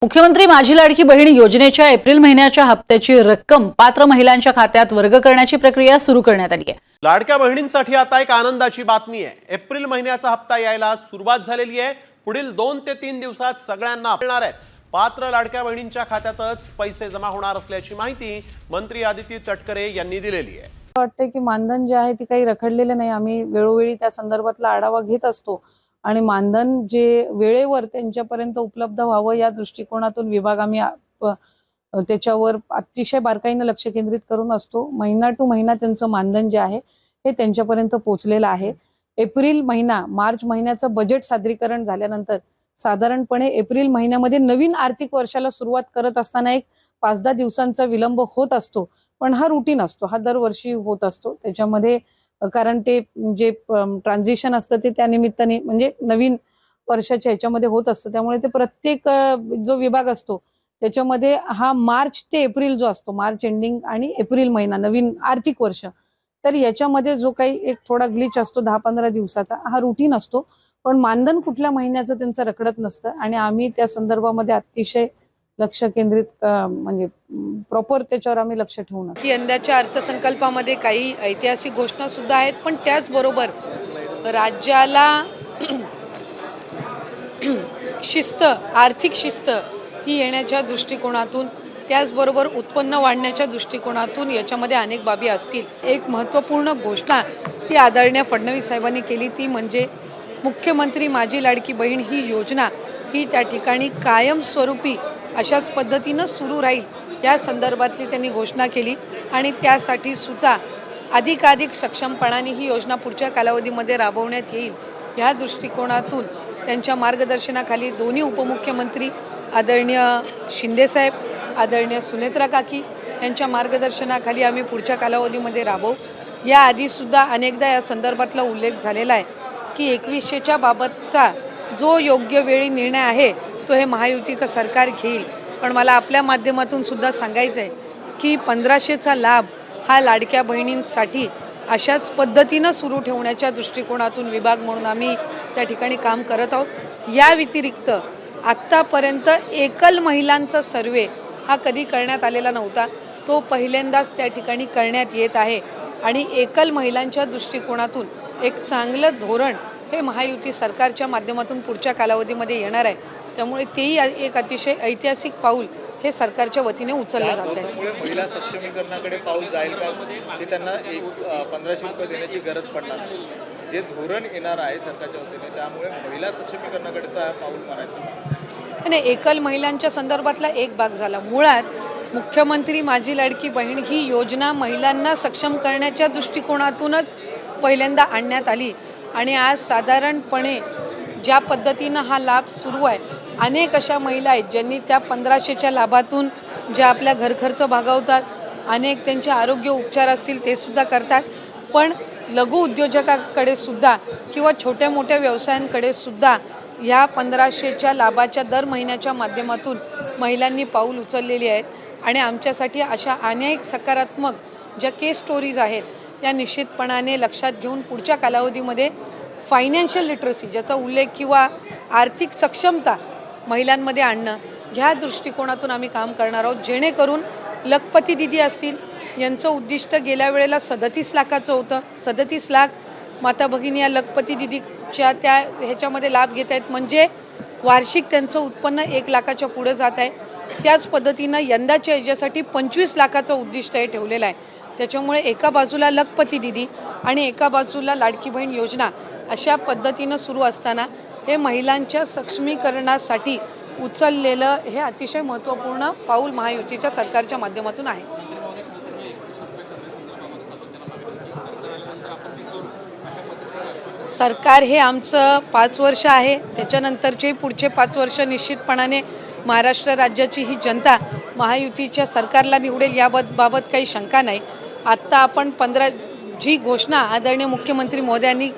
मुख्यमंत्री माझी लाडकी बहीण योजनेच्या एप्रिल महिन्याच्या हप्त्याची रक्कम पात्र महिलांच्या खात्यात वर्ग करण्याची प्रक्रिया सुरू करण्यात आली आहे। लाडक्या बहिणींसाठी आता एक आनंदाची बातमी आहे। एप्रिल महिन्याचा हप्ता यायला सुरुवात झालेली आहे। पुढील 2 ते 3 दिवसात सगळ्यांना मिळणार आहेत। पात्र लाडक्या बहिणींच्या खात्यातच पैसे जमा होणार असल्याची माहिती मंत्री आदिती तटकरे यांनी दिलेली आहे। वाटते की मानधन जे आहे ते काही रखडलेले नाही। आम्ही वेळोवेळी त्या संदर्भातला आढावा घेत असतो आणि मानधन जे वेळेवर त्यांच्यापर्यंत उपलब्ध व्हावं या दृष्टिकोनातून विभाग आम्ही त्याच्यावर अतिशय बारकाईने लक्ष केंद्रित करून असतो। महिना टू महिना त्यांचं मानधन जे आहे हे त्यांच्यापर्यंत पोहोचलेलं आहे। एप्रिल महिना मार्च महिन्याचं बजेट सादरीकरण झाल्यानंतर साधारणपणे एप्रिल महिन्यामध्ये नवीन आर्थिक वर्षाला सुरुवात करत असताना एक 5-10 दिवसांचा विलंब होत असतो, पण हा रुटीन असतो, हा दरवर्षी होत असतो। त्याच्यामध्ये कारण ते जे ट्रान्झिशन असतं ते त्या निमित्ताने म्हणजे नवीन वर्षाच्या ह्याच्यामध्ये होत असतं, त्यामुळे ते प्रत्येक जो विभाग असतो त्याच्यामध्ये हा मार्च ते एप्रिल जो असतो, मार्च एंडिंग आणि एप्रिल महिना नवीन आर्थिक वर्ष, तर याच्यामध्ये जो काही एक थोडा ग्लिच असतो 10-15 दिवसाचा हा रुटीन असतो। पण मानधन कुठल्या महिन्याचं त्यांचं रखडत नसतं आणि आम्ही त्या संदर्भामध्ये अतिशय लक्ष केंद्रित म्हणजे प्रॉपर त्याच्यावर आम्ही लक्ष ठेवून असतो। यंदाच्या अर्थसंकल्पामध्ये काही ऐतिहासिक घोषणा सुद्धा आहेत, पण त्याचबरोबर राज्याला शिस्त, आर्थिक शिस्त ही येण्याच्या दृष्टिकोनातून, त्याचबरोबर उत्पन्न वाढण्याच्या दृष्टिकोनातून याच्यामध्ये अनेक बाबी असतील। एक महत्त्वपूर्ण घोषणा ही आदरणीय फडणवीस साहेबांनी केली, ती म्हणजे मुख्यमंत्री माझी लाडकी बहीण ही योजना ही त्या ठिकाणी कायमस्वरूपी अशाच पद्धतीनं सुरू राहील या संदर्भातली त्यांनी घोषणा केली आणि त्यासाठी सुद्धा अधिकाधिक सक्षमपणाने ही योजना पुढच्या कालावधीमध्ये राबवण्यात येईल या दृष्टिकोनातून त्यांच्या मार्गदर्शनाखाली दोन्ही उपमुख्यमंत्री आदरणीय शिंदेसाहेब, आदरणीय सुनेत्रा काकी यांच्या मार्गदर्शनाखाली आम्ही पुढच्या कालावधीमध्ये राबवू। याआधीसुद्धा अनेकदा या संदर्भातला उल्लेख झालेला आहे की 2100च्या बाबतचा जो योग्य वेळी निर्णय आहे तो हे महायुतीचं सरकार घेईल, पण मला आपल्या माध्यमातून सुद्धा सांगायचं आहे की 1500चा लाभ हा लाडक्या बहिणींसाठी अशाच पद्धतीनं सुरू ठेवण्याच्या दृष्टिकोनातून विभाग म्हणून आम्ही त्या ठिकाणी काम करत आहोत। या व्यतिरिक्त आत्तापर्यंत एकल महिलांचा सर्वे हा कधी करण्यात आलेला नव्हता, तो पहिल्यांदाच त्या ठिकाणी करण्यात येत आहे आणि एकल महिलांच्या दृष्टिकोनातून एक चांगलं धोरण हे महायुती सरकारच्या माध्यमातून पुढच्या कालावधीमध्ये येणार आहे, त्यामुळे तेही एक अतिशय ऐतिहासिक पाऊल हे सरकारच्या वतीने उचललं जात आहे। महिला सक्षमीकरणाकडे पाऊल जाईल का ते त्यांना 1500 रुपये देण्याची गरज पडणार, जे धोरण येणार आहे सरकारच्या वतीने त्यामुळे महिला सक्षमीकरणाकडेचा पाऊल मारायचं आणि एकल महिलांच्या संदर्भातला एक भाग झाला। मुळात मुख्यमंत्री माझी लाडकी बहीण ही योजना महिलांना सक्षम करण्याच्या दृष्टिकोनातूनच पहिल्यांदा आणण्यात आली आणि आज साधारणपणे ज्या पद्धतीनं हा लाभ सुरू आहे, अनेक अशा महिला आहेत ज्यांनी त्या 1500च्या लाभातून ज्या आपल्या घरखर्च भागवतात, अनेक त्यांचे आरोग्य उपचार असतील ते सुद्धा करतात, पण लघु उद्योजकाकडे सुद्धा किंवा छोट्या मोठ्या व्यवसायांकडे सुद्धा ह्या 1500च्या लाभाच्या दर महिन्याच्या माध्यमातून महिलांनी पाऊल उचललेली आहेत आणि आमच्यासाठी अशा अनेक सकारात्मक ज्या केस स्टोरीज आहेत या निश्चितपणाने लक्षात घेऊन पुढच्या कालावधीमध्ये फायनान्शियल लिटरसी ज्याचा उल्लेख किंवा आर्थिक सक्षमता महिलांमध्ये आणणं ह्या दृष्टिकोनातून आम्ही काम करणार आहोत, जेणेकरून लखपती दिदी असतील यांचं उद्दिष्ट गेल्या वेळेला 37 लाखाचं होतं। 37 लाख माता भगिनी या लखपती दिदीच्या त्या ह्याच्यामध्ये लाभ घेत आहेत, म्हणजे वार्षिक त्यांचं उत्पन्न 1 लाखाच्या पुढे जात आहे। त्याच पद्धतीनं यंदाच्या याच्यासाठी 25 लाखाचं उद्दिष्ट हे ठेवलेलं आहे। त्याच्यामुळे एका बाजूला लखपती दिदी आणि एका बाजूला लाडकी बहीण योजना अशा पद्धतीनं सुरू असताना हे महिलांच्या सक्षमीकरणासाठी उचललेलं हे अतिशय महत्त्वपूर्ण पाऊल महायुतीच्या सरकारच्या माध्यमातून आहे। सरकार हे आमचं 5 वर्ष आहे, त्याच्यानंतरचे पुढचे 5 वर्ष निश्चितपणाने महाराष्ट्र राज्याची ही जनता महायुतीच्या सरकारला निवडेल याबाबत काही शंका नाही। आत्ता आपण जी घोषणा आदरणीय मुख्यमंत्री महोदयांनी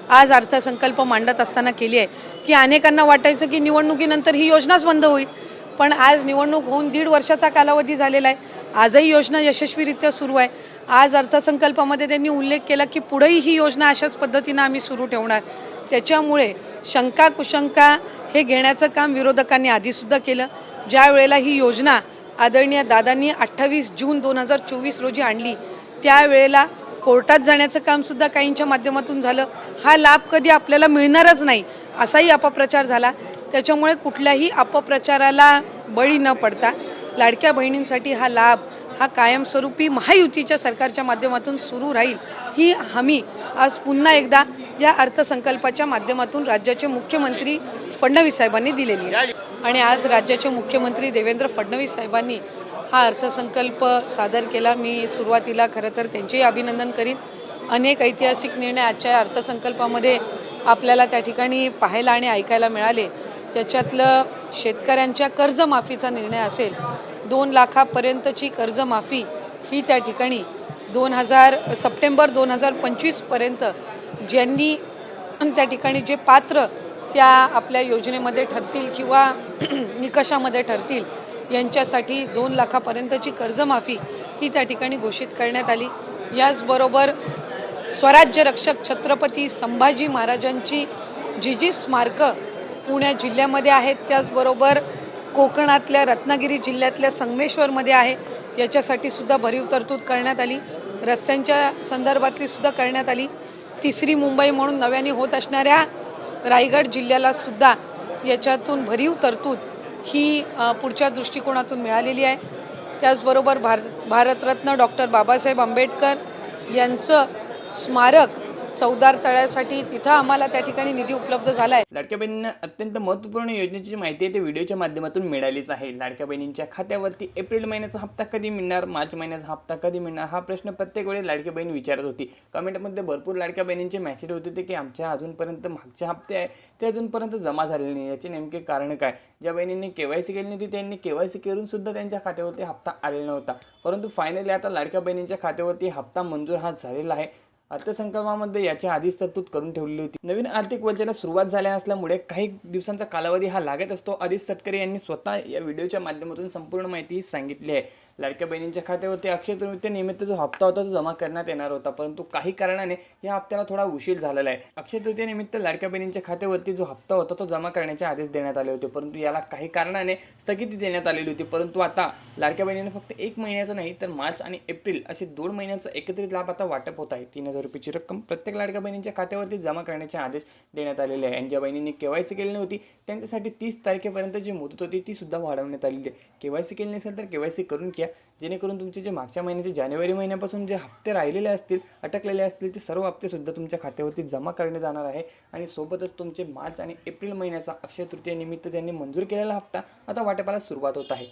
आज अर्थसंकल्प मांडत असताना केली आहे की अनेकांना वाटायचं की निवडणुकीनंतर ही योजनाच बंद होईल, पण आज निवडणूक होऊन 1.5 वर्षाचा कालावधी झालेला आहे, आजही योजना यशस्वीरित्या सुरू आहे। आज अर्थसंकल्पामध्ये त्यांनी उल्लेख केला की पुढेही ही योजना अशाच पद्धतीनं आम्ही सुरू ठेवणार, त्याच्यामुळे शंका कुशंका हे घेण्याचं काम विरोधकांनी आधीसुद्धा केलं। ज्या वेळेला ही योजना आदरणीय दादांनी 28 जून 2024 रोजी आणली, त्यावेळेला कोर्टात जाण्याचं काम सुद्धा काहींच्या माध्यमातून झालं. हा लाभ कधी आपल्याला मिळणारच नाही असाही अपप्रचार झाला. त्याच्यामुळे कुठल्याही अपप्रचाराला बळी न पडता लाडक्या बहिणींसाठी हा लाभ हा कायमस्वरूपी महायुतीच्या सरकारच्या माध्यमातून सुरू राहील ही हमी आज पुन्हा एकदा या अर्थसंकल्पाच्या माध्यमातून राज्याचे मुख्यमंत्री फडणवीस साहेबांनी दिलेली आहे. आणि आज राज्याचे मुख्यमंत्री देवेंद्र फडणवीस साहेबांनी हा अर्थसंकल्प सादर केला. मी सुरुवातीला खरं तर त्यांचेही अभिनंदन करीन. अनेक ऐतिहासिक निर्णय आजच्या या अर्थसंकल्पामध्ये आपल्याला त्या ठिकाणी पाहायला आणि ऐकायला मिळाले. त्याच्यातलं शेतकऱ्यांच्या कर्जमाफीचा निर्णय असेल, 2 लाखापर्यंतची कर्जमाफी ही त्या ठिकाणी सप्टेंबर 2025 पर्यंत ज्यांनी त्या ठिकाणी जे पात्र त्या आपल्या योजनेमध्ये ठरतील किंवा निकषामध्ये ठरतील यांच्यासाठी 2 लाखापर्यंतची कर्जमाफी ही त्या ठिकाणी घोषित करण्यात आली. याचबरोबर स्वराज्य रक्षक छत्रपती संभाजी महाराजांची जी स्मारकं पुणे जिल्ह्यामध्ये आहेत, त्याचबरोबर कोकणातल्या रत्नागिरी जिल्ह्यातल्या संगमेश्वरमध्ये आहे, याच्यासाठी सुद्धा भरीव तरतूद करण्यात आली. रस्त्यांच्या संदर्भातली सुद्धा करण्यात आली. 3री मुंबई म्हणून नव्याने होत असणाऱ्या रायगड जिल्ह्याला सुद्धा याच्यातून भरीव तरतूद ही पुढच्या दृष्टिकोनातून मिळालेली आहे. त्याचबरोबर भारतरत्न डॉक्टर बाबासाहेब आंबेडकर यांचं स्मारक चौदार तळ्यासाठी तिथं आम्हाला त्या ठिकाणी निधी उपलब्ध झाला आहे. लाडक्या बहिणींना अत्यंत महत्त्वपूर्ण योजनेची माहिती आहे ते व्हिडिओच्या माध्यमातून मिळालीच आहे. लाडक्या बहिणींच्या खात्यावरती एप्रिल महिन्याचा हप्ता कधी मिळणार, मार्च महिन्याचा हप्ता कधी मिळणार हा प्रश्न प्रत्येक वेळी लाडकी बहीण विचारत होती. कमेंटमध्ये भरपूर लाडक्या बहिणींचे मेसेज होते ते की आमच्या अजूनपर्यंत मागचे हप्ते आहे ते अजूनपर्यंत जमा झालेले नाही. याचे नेमके कारण काय? ज्या बहिणींनी KYC केली नव्हती त्यांनी KYC करून सुद्धा त्यांच्या खात्यावरती हप्ता आलेला नव्हता. परंतु फायनली आता लाडक्या बहिणींच्या खात्यावरती हप्ता मंजूर हा झालेला आहे. अर्थसंकल्पामध्ये याची आधीच तरतूद करून ठेवलेली होती. नवीन आर्थिक वर्षाला सुरुवात झाल्या असल्यामुळे काही दिवसांचा कालावधी हा लागत असतो. आधीच तटकरे यांनी स्वतः या व्हिडिओच्या माध्यमातून संपूर्ण माहिती सांगितली आहे. लाडक्या बहिणींच्या खात्यावरती अक्षय तृतीयेनिमित्त जो हप्ता होता तो जमा करण्यात येणार होता, परंतु काही कारणाने या हप्त्याला थोडा उशीर झालेला आहे. अक्षय तृतीयेनिमित्त लाडक्या बहिणींच्या खात्यावरती जो हप्ता होता तो जमा करण्याचे आदेश देण्यात आले होते, परंतु याला काही कारणाने स्थगिती देण्यात आलेली होती. परंतु आता लाडक्या बहिणींना फक्त 1 महिन्याचा नाही तर मार्च आणि एप्रिल असे 2 महिन्यांचा एकत्रित लाभ आता वाटप होत आहे. 3000 रुपयाची रक्कम प्रत्येक लाडक्या बहिणींच्या खात्यावरती जमा करण्याचे आदेश देण्यात आलेले आहे. आणि ज्या बहिणींनी KYC केली नव्हती त्यांच्यासाठी 30 तारखेपर्यंत जी मुदत होती ती सुद्धा वाढवण्यात आलेली आहे. KYC केली नसेल तर KYC करून घ्या, जेणेकरून तुमचे जे मागच्या महिन्याचे जानेवारी महिन्यापासून जे हप्ते राहिलेले असतील, अटकलेले असतील ते सर्व हप्ते सुद्धा तुमच्या खात्यावरती जमा करण्यात जाणार आहे. आणि सोबतच तुमचे मार्च आणि एप्रिल महिन्याचा अक्षय तृतीयेनिमित्त त्यांनी मंजूर केलेला हप्ता आता वाटपाला सुरुवात होत आहे.